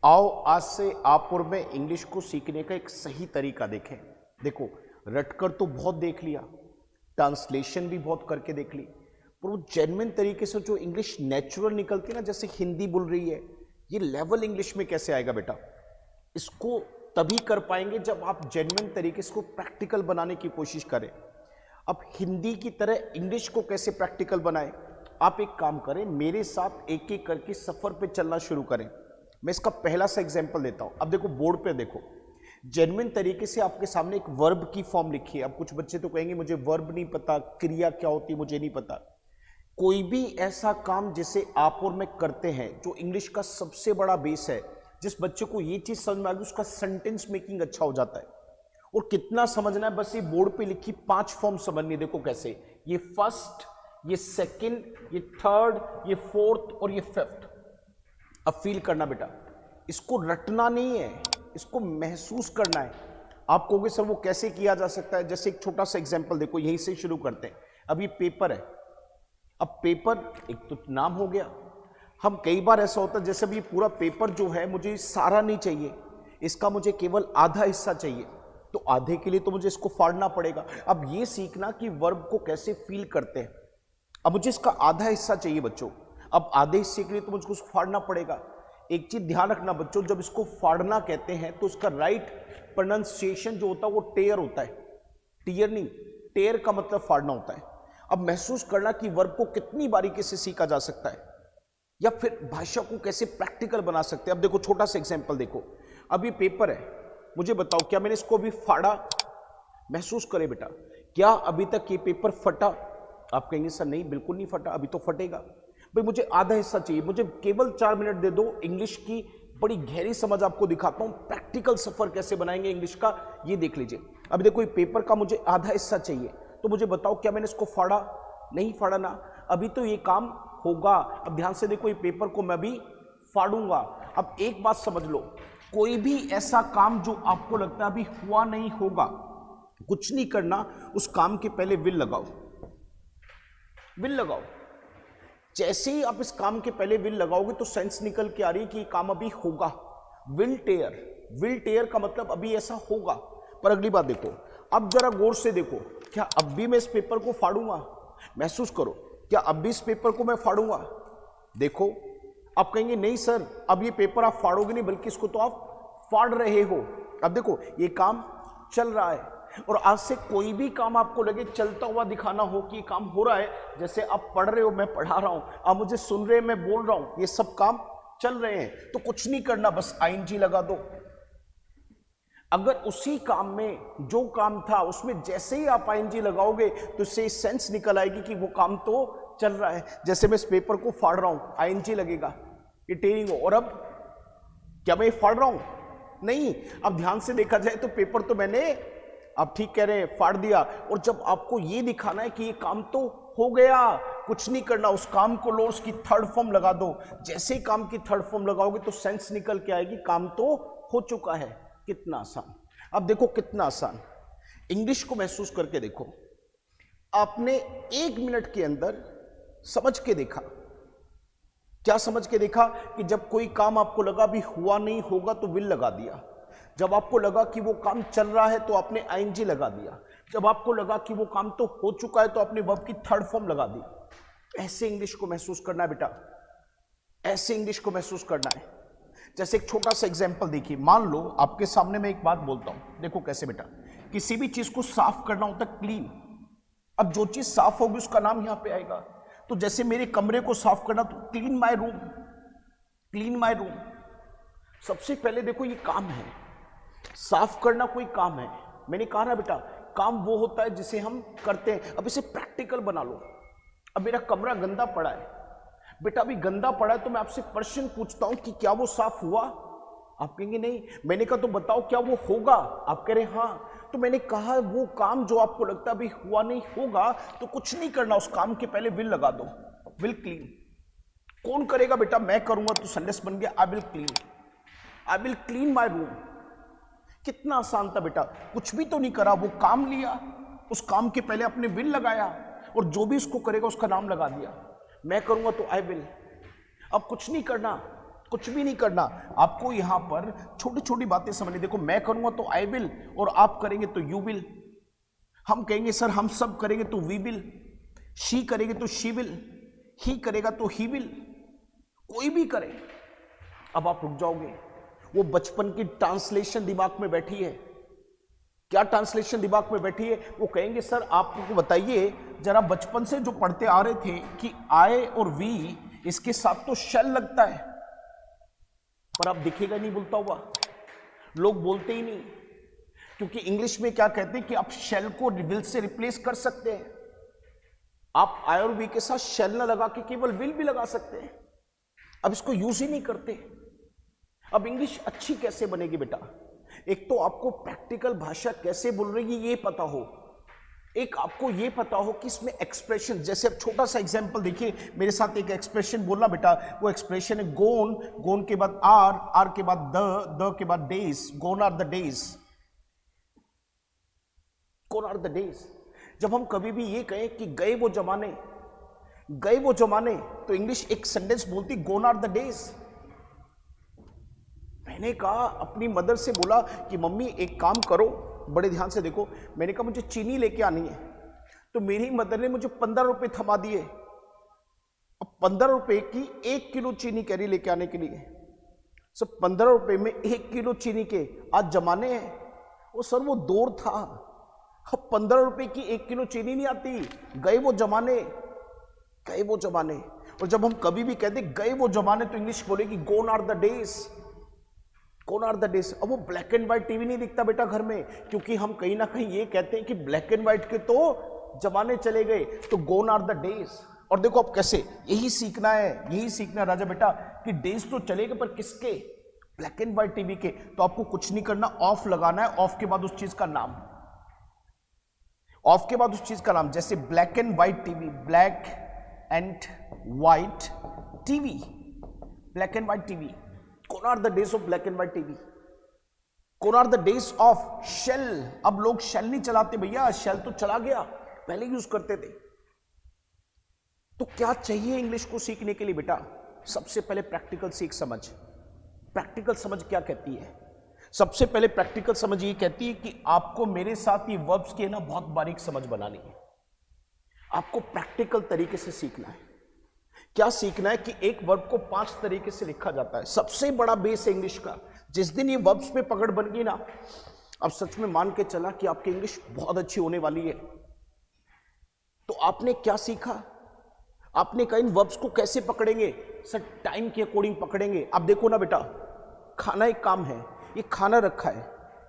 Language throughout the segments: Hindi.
आओ आज से आप और मैं इंग्लिश को सीखने का एक सही तरीका देखें। देखो, रटकर तो बहुत देख लिया, ट्रांसलेशन भी बहुत करके देख ली, पर वो जेन्युइन तरीके से जो इंग्लिश नेचुरल निकलती है ना, जैसे हिंदी बोल रही है, ये लेवल इंग्लिश में कैसे आएगा बेटा? इसको तभी कर पाएंगे जब आप जेन्युइन तरीके से इसको प्रैक्टिकल बनाने की कोशिश करें। अब हिंदी की तरह इंग्लिश को कैसे प्रैक्टिकल बनाएं? आप एक काम करें, मेरे साथ एक एक करके सफर पे चलना शुरू करें। मैं इसका पहला सा एग्जांपल देता हूं। अब देखो, बोर्ड पे देखो, जेन्युइन तरीके से आपके सामने एक वर्ब की फॉर्म लिखी है। अब कुछ बच्चे तो कहेंगे मुझे वर्ब नहीं पता, क्रिया क्या होती है मुझे नहीं पता। कोई भी ऐसा काम जिसे आप और मैं करते हैं, जो इंग्लिश का सबसे बड़ा बेस है, जिस बच्चे को ये चीज समझ में आ गई उसका सेंटेंस मेकिंग अच्छा हो जाता है। और कितना समझना है, बस ये बोर्ड पे लिखी 5 फॉर्म समझनी। देखो कैसे, ये फर्स्ट, ये सेकंड, ये थर्ड, ये फोर्थ और ये फिफ्थ। अब फील करना बेटा, इसको रटना नहीं है, इसको महसूस करना है। आप कहोगे सर वो कैसे किया जा सकता है? जैसे एक छोटा सा एग्जांपल देखो, यहीं से शुरू करते हैं। अब ये पेपर है। अब पेपर एक तो नाम हो गया। हम कई बार ऐसा होता है जैसे अब ये पूरा पेपर जो है मुझे सारा नहीं चाहिए, इसका मुझे केवल आधा हिस्सा चाहिए, तो आधे के लिए तो मुझे इसको फाड़ना पड़ेगा। अब ये सीखना कि वर्ब को कैसे फील करते हैं। अब मुझे इसका आधा हिस्सा चाहिए बच्चों, अब आधे हिस्से के लिए तो मुझको फाड़ना पड़ेगा। एक चीज ध्यान रखना बच्चों, जब इसको फाड़ना कहते हैं तो इसका राइट प्रोनाउंसिएशन जो होता है वो टेयर होता है, टीयर नहीं। टेयर का मतलब फाड़ना होता है। अब महसूस करना कि वर्ब को कितनी बारीकी से सीखा जा सकता है, या फिर भाषा को कैसे प्रैक्टिकल बना सकते हैं। अब देखो, छोटा सा एग्जांपल देखो। अब ये पेपर है, मुझे बताओ क्या मैंने इसको अभी फाड़ा? महसूस करे बेटा, क्या अभी तक ये पेपर फटा? आप कहेंगे सर नहीं, बिल्कुल नहीं फटा, अभी तो फटेगा। भाई मुझे आधा हिस्सा चाहिए, मुझे केवल 4 मिनट दे दो, इंग्लिश की बड़ी गहरी समझ आपको दिखाता हूं। प्रैक्टिकल सफर कैसे बनाएंगे इंग्लिश का, ये देख लीजिए। अभी देखो, ये पेपर का मुझे आधा हिस्सा चाहिए, तो मुझे बताओ क्या मैंने इसको फाड़ा? नहीं फाड़ा ना, अभी तो ये काम होगा। अब ध्यान से देखो, ये पेपर को मैं भी फाड़ूंगा। अब एक बात समझ लो, कोई भी ऐसा काम जो आपको लगता है अभी हुआ नहीं होगा, कुछ नहीं करना, उस काम के पहले विल लगाओ। विल लगाओ। जैसे ही आप इस काम के पहले विल लगाओगे तो सेंस निकल के आ रही है कि ये काम अभी होगा। विल टेयर, विल टेयर का मतलब अभी ऐसा होगा। पर अगली बात देखो, अब जरा गौर से देखो, क्या अब भी मैं इस पेपर को फाड़ूंगा? महसूस करो, क्या अब भी इस पेपर को मैं फाड़ूंगा? देखो, आप कहेंगे नहीं सर, अब ये पेपर आप फाड़ोगे नहीं, बल्कि इसको तो आप फाड़ रहे हो। अब देखो, ये काम चल रहा है, और आज से कोई भी काम आपको लगे चलता हुआ दिखाना हो कि ये काम हो रहा है, जैसे आप पढ़ रहे हो, मैं पढ़ा रहा हूं, आप मुझे सुन रहे हैं, मैं बोल रहा हूं, ये सब काम चल रहे हैं, तो कुछ नहीं करना, बस आईएनजी लगा दो। अगर उसी काम में जो काम था उसमें जैसे ही आप आईएनजी लगाओगे तो इससे सेंस निकल आएगी कि वो काम तो चल रहा है। जैसे मैं इस पेपर को फाड़ रहा हूं, आईएनजी लगेगा, ये टेयरिंग हो। और अब क्या मैं ये फाड़ रहा हूं? नहीं। अब ध्यान से देखा जाए तो पेपर तो मैंने, आप ठीक कह रहे हैं, फाड़ दिया। और जब आपको ये दिखाना है कि ये काम तो हो गया, कुछ नहीं करना, उस काम को लो, उसकी थर्ड फॉर्म लगा दो। जैसे ही काम की थर्ड फॉर्म लगाओगे तो सेंस निकल के आएगी, काम तो हो चुका है। कितना आसान। अब देखो कितना आसान, इंग्लिश को महसूस करके देखो। आपने 1 मिनट के अंदर समझ के देखा। क्या समझ के देखा? कि जब कोई काम आपको लगा भी हुआ नहीं होगा तो विल लगा दिया। जब आपको लगा कि वो काम चल रहा है तो आपने आईएनजी लगा दिया। जब आपको लगा कि वो काम तो हो चुका है तो आपने वर्ब की थर्ड फॉर्म लगा दी। ऐसे इंग्लिश को महसूस करना है बेटा, ऐसे इंग्लिश को महसूस करना है। जैसे एक छोटा सा एग्जांपल देखिए, मान लो आपके सामने मैं एक बात बोलता हूं, देखो कैसे बेटा, किसी भी चीज को साफ करना होता है क्लीन। अब जो चीज साफ होगी उसका नाम यहां पे आएगा। तो जैसे मेरे कमरे को साफ करना तो clean my room, clean my room. सबसे पहले देखो ये काम है, साफ करना कोई काम है। मैंने कहा ना बेटा, काम वो होता है जिसे हम करते हैं। अब इसे प्रैक्टिकल बना लो। अब मेरा कमरा गंदा पड़ा है बेटा, अभी गंदा पड़ा है तो मैं आपसे प्रश्न पूछता हूं कि क्या वो साफ हुआ? आप कहेंगे नहीं। मैंने कहा तो बताओ क्या वो होगा? आप कह रहे हाँ। तो मैंने कहा वो काम जो आपको लगता है अभी हुआ नहीं होगा, तो कुछ नहीं करना, उस काम के पहले विल लगा दो। Will clean. कौन करेगा बेटा? मैं करूंगा, तो सेंटेंस बन गया, I will clean, I will clean my room. कितना आसान था बेटा, कुछ भी तो नहीं करा, वो काम लिया, उस काम के पहले अपने विल लगाया, और जो भी इसको करेगा उसका नाम लगा दिया। मैं करूंगा तो आई विल। अब कुछ नहीं करना, कुछ भी नहीं करना, आपको यहां पर छोटी छोटी बातें समझनी। देखो मैं करूंगा तो आई विल, और आप करेंगे तो यू विल। हम कहेंगे सर हम सब करेंगे तो वी विल, शी करेंगे तो शी विल, ही करेगा तो ही विल, कोई भी करे। अब आप रुक जाओगे, वो बचपन की ट्रांसलेशन दिमाग में बैठी है। क्या ट्रांसलेशन दिमाग में बैठी है? वो कहेंगे सर आप मुझे बताइए जरा, बचपन से जो पढ़ते आ रहे थे कि आई और वी इसके साथ तो शेल लगता है, पर अब दिखेगा नहीं बोलता हुआ, लोग बोलते ही नहीं, क्योंकि इंग्लिश में क्या कहते हैं कि आप शेल को विल से रिप्लेस कर सकते हैं। आप आई और वी के साथ शेल ना लगा के केवल विल भी लगा सकते हैं। अब इसको यूज ही नहीं करते। अब इंग्लिश अच्छी कैसे बनेगी बेटा? एक तो आपको प्रैक्टिकल भाषा कैसे बोल रही है ये पता हो, एक आपको ये पता हो कि इसमें एक्सप्रेशन, जैसे अब छोटा सा एग्जांपल देखिए, मेरे साथ एक एक्सप्रेशन बोलना बेटा। वो एक्सप्रेशन है गोन, गोन के बाद आर, आर के बाद द के बाद days, gone are the days, gone are the days. जब हम कभी भी ये कहें कि गए वो जमाने, गए वो जमाने, तो इंग्लिश एक सेंटेंस बोलती गोन आर द डेज। मैंने कहा अपनी मदर से बोला कि मम्मी एक काम करो, बड़े ध्यान से देखो, मैंने कहा मुझे चीनी लेके आनी है, तो मेरी मदर ने मुझे 15 रुपए थमा दिए। अब 15 रुपए की 1 किलो चीनी कह रही लेके आने के लिए। सब 15 रुपए में 1 किलो चीनी के आज जमाने हैं। वो सर वो दौर था, अब 15 रुपए की 1 किलो चीनी नहीं आती। गए वो जमाने, गए वो जमाने। और जब हम कभी भी कहते गए वो जमाने तो इंग्लिश बोलेगी gone are the days, gone are the days. अब वो ब्लैक एंड व्हाइट टीवी नहीं दिखता बेटा घर में, क्योंकि हम कहीं ना कहीं ये कहते हैं कि ब्लैक एंड व्हाइट के तो जमाने चले गए, तो गोन आर द डेज। और देखो अब कैसे, यही सीखना है, यही सीखना है राजा बेटा कि डेज तो चलेगा पर किसके? ब्लैक एंड व्हाइट टीवी के। तो आपको कुछ नहीं करना, ऑफ लगाना है, ऑफ के बाद उस चीज का नाम, ऑफ के बाद उस चीज का नाम। जैसे black and white TV, black and white TV, black and white TV. Gone are the days of black and white TV. Gone are the days of shell. अब लोग शेल नहीं चलाते भैया, शेल तो चला गया, पहले यूज करते थे। तो क्या चाहिए इंग्लिश को सीखने के लिए बेटा? सबसे पहले प्रैक्टिकल सीख समझ। प्रैक्टिकल समझ क्या कहती है? सबसे पहले प्रैक्टिकल समझ ये कहती है कि आपको मेरे साथ ये वर्ब्स की ना बहुत बारीक समझ बनानी है। आपको प्रैक्टिकल तरीके से सीखना है। क्या सीखना है कि एक वर्ब को 5 तरीके से लिखा जाता है। सबसे बड़ा बेस है इंग्लिश का। जिस दिन ये वर्ब्स पे पकड़ बन गई ना, अब सच में मान के चला कि आपकी इंग्लिश बहुत अच्छी होने वाली है। तो आपने क्या सीखा? आपने कहा इन वर्ब्स को कैसे पकड़ेंगे? सर टाइम के अकॉर्डिंग पकड़ेंगे। अब देखो ना बेटा, खाना एक काम है, ये खाना रखा है,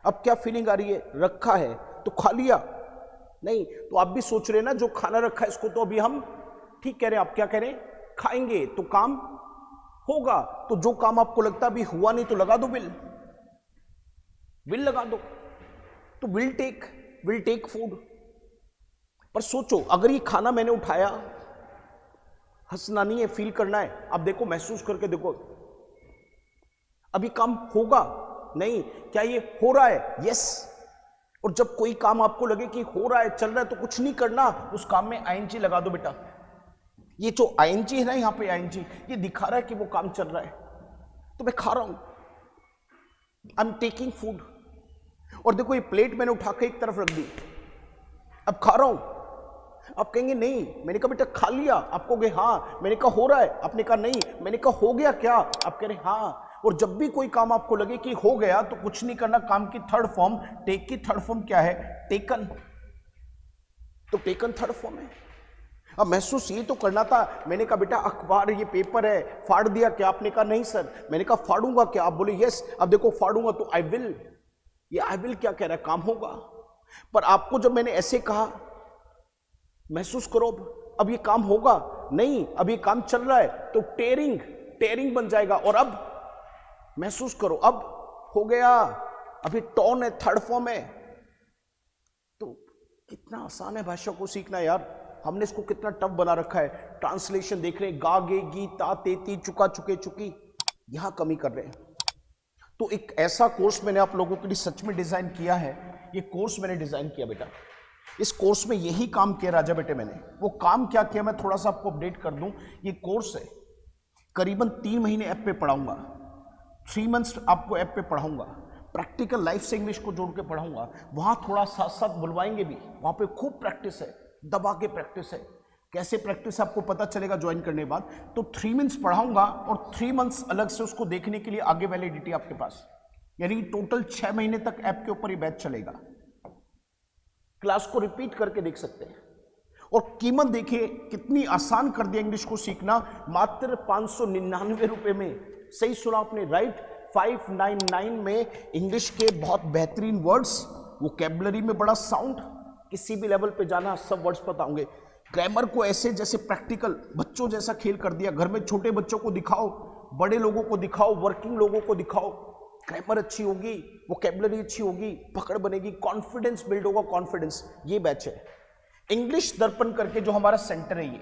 अब क्या फीलिंग आ रही है? रखा है तो खा लिया नहीं, तो आप भी सोच रहे ना जो खाना रखा है इसको तो अभी हम ठीक कह रहे हैं, आप क्या कह रहे हैं? खाएंगे तो काम होगा। तो जो काम आपको लगता अभी हुआ नहीं तो लगा दो विल, विल लगा दो, तो विल टेक फूड। पर सोचो अगर ये खाना मैंने उठाया, हंसना नहीं है, फील करना है। अब देखो महसूस करके देखो, अभी काम होगा नहीं, क्या ये हो रहा है? यस। और जब कोई काम आपको लगे कि हो रहा है, चल रहा है, तो कुछ नहीं करना, उस काम में आईएनजी लगा दो बेटा। ये जो आईएनजी है ना, यहां पे आईएनजी, ये दिखा रहा है कि वो काम चल रहा है। तो मैं खा रहा हूं, आई एम टेकिंग फूड। और देखो ये प्लेट मैंने उठा के एक तरफ रख दी, अब खा रहा हूं। आप कहेंगे नहीं, मैंने कहा बेटा खा लिया, आप कहोगे हाँ, मैंने कहा हो रहा है, आपने कहा नहीं, मैंने कहा हो गया क्या, आप कह रहे हाँ। और जब भी कोई काम आपको लगे कि हो गया तो कुछ नहीं करना, काम की थर्ड फॉर्म, टेक की थर्ड फॉर्म क्या है? टेकन। तो टेकन थर्ड फॉर्म है। अब महसूस ये तो करना था। मैंने कहा बेटा अखबार ये पेपर है, फाड़ दिया क्या? आपने कहा नहीं सर। मैंने कहा फाड़ूंगा क्या? आप बोले यस। अब देखो फाड़ूंगा तो आई विल, ये आई विल क्या कह रहा है? काम होगा। पर आपको जब मैंने ऐसे कहा, महसूस करो अब ये काम होगा नहीं, अब ये काम चल रहा है, तो टेयरिंग, टेयरिंग बन जाएगा। और अब महसूस करो, अब हो गया, अभी टॉन है, थर्ड फॉर्म है। तो कितना आसान है भाषा को सीखना यार। हमने इसको कितना टफ बना रखा है। ट्रांसलेशन देख रहे हैं, गा गे गी ता तेती चुका चुके चुकी, यहां कमी कर रहे हैं। तो एक ऐसा कोर्स मैंने आप लोगों के लिए सच में डिजाइन किया है। ये कोर्स मैंने डिजाइन किया बेटा, इस कोर्स में यही काम किया राजा बेटे मैंने। वो काम क्या किया मैं थोड़ा सा आपको अपडेट कर दूं। ये कोर्स है, करीबन 3 महीने ऐप पे पढ़ाऊंगा। 3 मंथ्स आपको ऐप पे पढ़ाऊंगा, प्रैक्टिकल लाइफ से इंग्लिश को जोड़ के पढ़ाऊंगा। वहाँ थोड़ा साथ साथ बुलवाएंगे भी, वहाँ पे खूब प्रैक्टिस है, दबा के प्रैक्टिस है। कैसे प्रैक्टिस आपको पता चलेगा ज्वाइन करने के बाद। तो 3 मंथ्स पढ़ाऊंगा और 3 मंथ्स अलग से उसको देखने के लिए आगे वैलिडिटी आपके पास, यानी टोटल 6 महीने तक ऐप के ऊपर ही बैच चलेगा। क्लास को रिपीट करके देख सकते हैं। और कीमत देखिए कितनी आसान कर दिया इंग्लिश को सीखना, मात्र 599 रुपए में। सही सुना आपने, राइट, 599 में इंग्लिश के बहुत बेहतरीन वर्ड्स, वोकैबुलरी में बड़ा साउंड, किसी भी लेवल पे जाना सब वर्ड्स पता होंगे। ग्रामर को ऐसे जैसे प्रैक्टिकल बच्चों जैसा खेल कर दिया। घर में छोटे बच्चों को दिखाओ, बड़े लोगों को दिखाओ, वर्किंग लोगों को दिखाओ, ग्रामर अच्छी होगी, वोकैबुलरी अच्छी होगी, पकड़ बनेगी, कॉन्फिडेंस बिल्ड होगा, कॉन्फिडेंस। ये बैच है इंग्लिश दर्पण करके, जो हमारा सेंटर है ये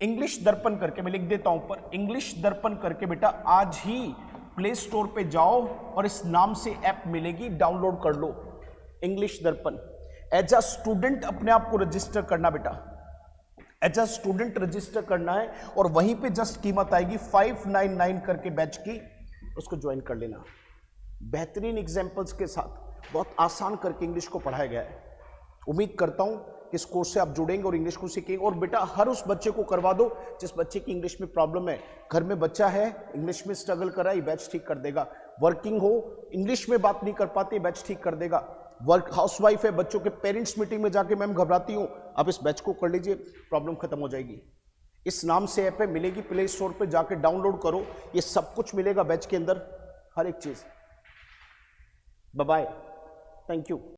इंग्लिश दर्पण करके, मैं लिख देता हूं ऊपर, इंग्लिश दर्पण करके। बेटा आज ही प्ले स्टोर पे जाओ और इस नाम से ऐप मिलेगी, डाउनलोड कर लो, इंग्लिश दर्पण। एज अ स्टूडेंट अपने आप को रजिस्टर करना बेटा, एज अ स्टूडेंट रजिस्टर करना है और वहीं पे जस्ट कीमत आएगी 599 करके बैच की, उसको ज्वाइन कर लेना। बेहतरीन एग्जाम्पल्स के साथ बहुत आसान करके इंग्लिश को पढ़ाया गया है। उम्मीद करता हूं कि इस कोर्स से आप जुड़ेंगे और इंग्लिश को सीखेंगे। और बेटा हर उस बच्चे को करवा दो जिस बच्चे की इंग्लिश में प्रॉब्लम है। घर में बच्चा है, इंग्लिश में स्ट्रगल कर रहा है, ये बैच ठीक कर देगा। वर्किंग हो, इंग्लिश में बात नहीं कर पाते, बैच ठीक कर देगा। वर्क हाउसवाइफ है, बच्चों के पेरेंट्स मीटिंग में जाके मैम घबराती हूँ, आप इस बैच को कर लीजिए, प्रॉब्लम खत्म हो जाएगी। इस नाम से ऐप है, मिलेगी, प्ले स्टोर पे जाके डाउनलोड करो, ये सब कुछ मिलेगा बैच के अंदर, हर एक चीज। Bye bye, thank you.